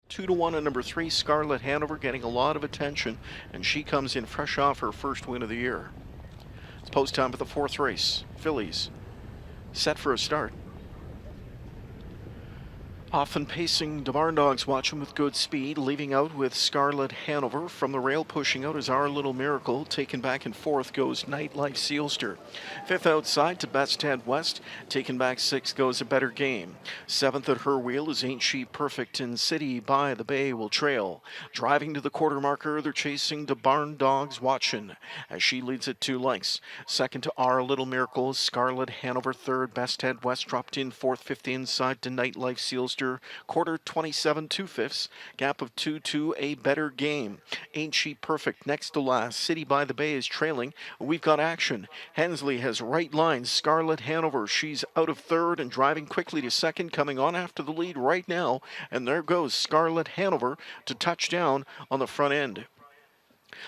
2-1 on number 3, Scarlet Hanover, getting a lot of attention, and she comes in fresh off her first win of the year. It's post time for the 4th race. Fillies set for a start. Often pacing, the Barn Dogs watching with good speed, leaving out with Scarlet Hanover. From the rail, pushing out is Our Little Miracle. Taken back in 4th goes Nightlife Sealster. 5th outside to Best Head West. Taken back 6th goes A Better Game. 7th at her wheel is Ain't She Perfect, and City by the Bay will trail. Driving to the quarter marker, they're chasing the Barn Dogs watching as she leads at 2 lengths. 2nd to Our Little Miracle, Scarlet Hanover. 3rd, Best Head West dropped in 4th. 5th inside to Nightlife Sealster. Quarter 27 2/5, gap of 2-2, A Better Game. Ain't She Perfect next to last. City by the Bay is trailing. We've got action. Hensley has right lines. Scarlet Hanover, she's out of 3rd and driving quickly to 2nd, coming on after the lead right now. And there goes Scarlet Hanover to touchdown on the front end.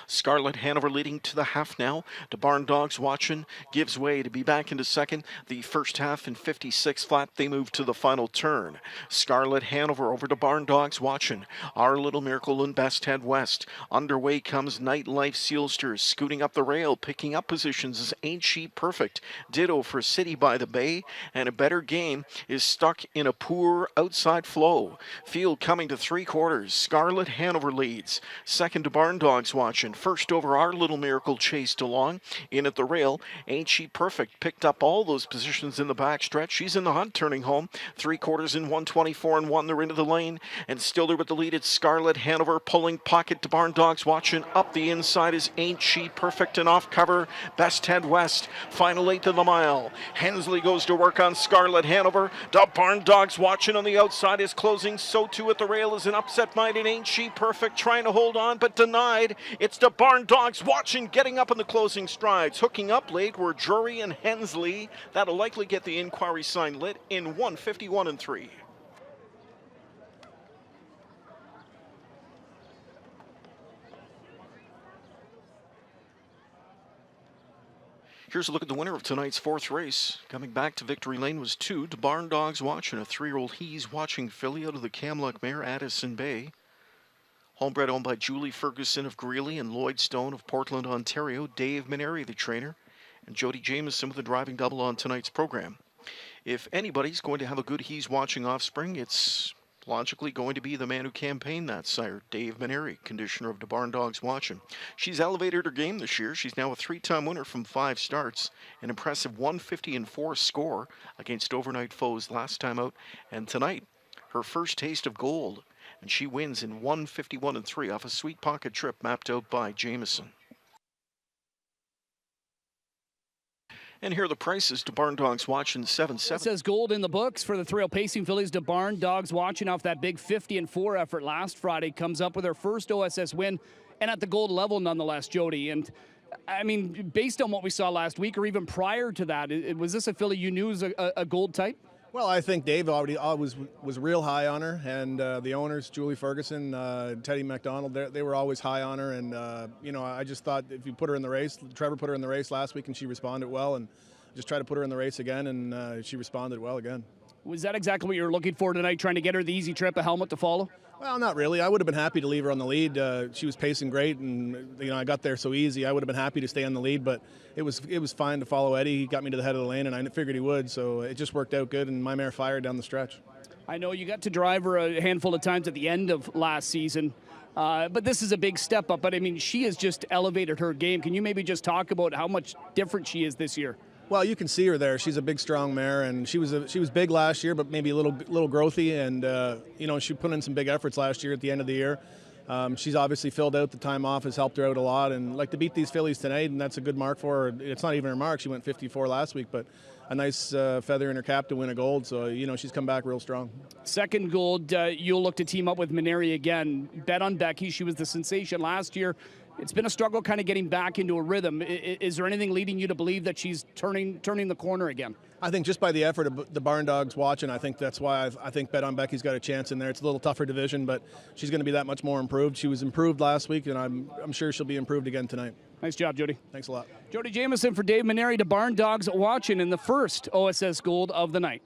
Scarlet Hanover leading to the half now. The Barn Dogs watching, gives way to be back into 2nd. The first half in 56 flat, they move to the final turn. Scarlet Hanover over to Barn Dogs watching. Our Little Miracle and Best Head West. Underway comes Nightlife Sealster, scooting up the rail, picking up positions as Ain't She Perfect. Ditto for City by the Bay, and A Better Game is stuck in a poor outside flow. Field coming to 3/4. Scarlet Hanover leads. 2nd to Barn Dogs watching. First over Our Little Miracle chased along. In at the rail, Ain't She Perfect picked up all those positions in the backstretch. She's in the hunt, turning home. 3/4 in 124 and 1. They're into the lane, and still there with the lead. It's Scarlet Hanover pulling pocket to Barn Dogs watching. Up the inside is Ain't She Perfect, and off cover Best Head West. Final 8th of the mile. Hensley goes to work on Scarlet Hanover. The Barn Dogs watching on the outside is closing. So too at the rail is an upset-minded Ain't She Perfect, trying to hold on but denied. It's the Barn Dogs watching, getting up in the closing strides. Hooking up late were Drury and Hensley. That'll likely get the inquiry sign lit in 1:51 and 3. Here's a look at the winner of tonight's 4th race. Coming back to victory lane was 2 to Barn Dogs watching, a 3-year-old He's Watching filly out of the Camluck mare Addison Bay. Homebred owned by Julie Ferguson of Greeley and Lloyd Stone of Portland, Ontario. Dave Maneri, the trainer, and Jody Jameson with the driving double on tonight's program. If anybody's going to have a good He's Watching offspring, it's logically going to be the man who campaigned that sire, Dave Maneri, conditioner of the Barn Dogs watching. She's elevated her game this year. She's now a 3-time winner from 5 starts, an impressive 150-4 score against overnight foes last time out, and tonight, her first taste of gold. And she wins in 1:51 and 3 off a sweet pocket trip mapped out by Jameson. And here are the prices to Barn Dogs watching 7-7. It says gold in the books for the 3-year pacing fillies. To Barn Dogs watching off that big 50-4 effort last Friday, comes up with her first OSS win, and at the gold level nonetheless, Jody. And I mean, based on what we saw last week, or even prior to that, was this a filly you knew was a gold type? Well, I think Dave already always was real high on her, and the owners, Julie Ferguson, Teddy McDonald, they were always high on her. And you know, I just thought if you put her in the race, Trevor put her in the race last week, and she responded well, and just try to put her in the race again, and she responded well again. Was that exactly what you were looking for tonight, trying to get her the easy trip, a helmet to follow? Well, not really. I would have been happy to leave her on the lead. She was pacing great, and you know, I got there so easy. I would have been happy to stay on the lead, but it was fine to follow Eddie. He got me to the head of the lane, and I figured he would, so it just worked out good, and my mare fired down the stretch. I know you got to drive her a handful of times at the end of last season, but this is a big step up. But I mean, she has just elevated her game. Can you maybe just talk about how much different she is this year? Well, you can see her there. She's a big, strong mare, and she was big last year, but maybe a little growthy. And you know, she put in some big efforts last year at the end of the year. She's obviously filled out. The time off has helped her out a lot, and like to beat these fillies tonight, and that's a good mark for her. It's not even her mark. She went 54 last week, but a nice feather in her cap to win a gold. So you know, she's come back real strong. Second gold, you'll look to team up with Maneri again. Bet on Becky. She was the sensation last year. It's been a struggle kind of getting back into a rhythm. Is there anything leading you to believe that she's turning the corner again? I think just by the effort of the Barn Dogs watching, I think that's why I think Bet on Becky's got a chance in there. It's a little tougher division, but she's going to be that much more improved. She was improved last week, and I'm sure she'll be improved again tonight. Nice job, Jody. Thanks a lot. Jody Jameson for Dave Maneri. To Barn Dogs watching in the first OSS Gold of the night.